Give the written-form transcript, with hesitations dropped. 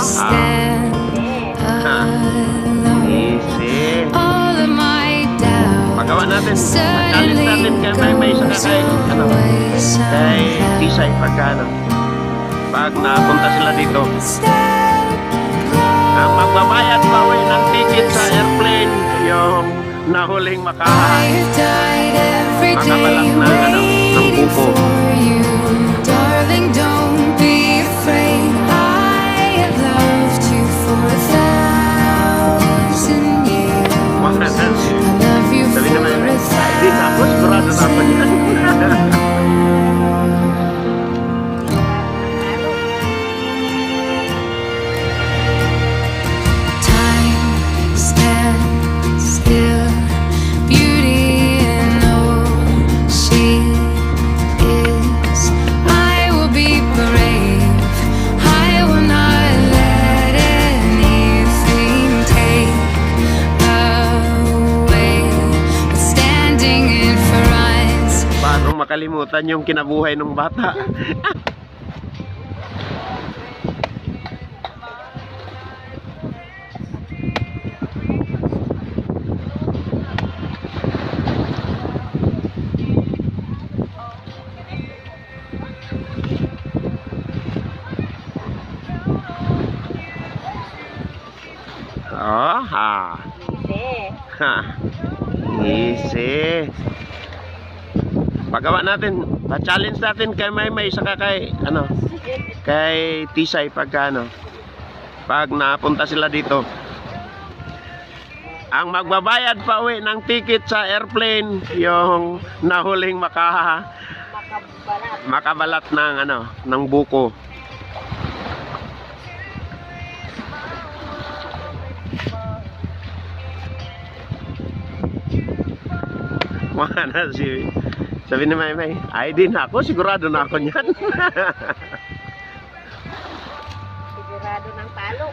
stand alone. Easy. All of my doubts Magawa natin. Challenge suddenly natin kay may isa kay ano, away kay Tisay pagka ano, pag napunta sila dito. Ang magbabayad pa ng ticket sa airplane yung nahuling I've died every day makabalak na ano, ng waiting buko. for you. Darling, don't be afraid. I have loved you for 1,000 years. I love you Sabi for naman, a hindi na ako, sigurado na ako niyan. Time stands still. Beauty in all she is. I will be brave. I will not let anything take away what's standing in front. Paano makalimutan yung kinabuhay ng bata? Oh, ha. Ha. Easy. Pagawa natin, pa-challenge natin kay may saka kay ano, kay Tisay pagka ano, pag napunta sila dito. Ang magbabayad pa uwi ng ticket sa airplane yung nahuling makabalat ng ano, ng buko. Mana si sabi ni May, ay din ako, sigurado na ako niyan. Sigurado ng talo.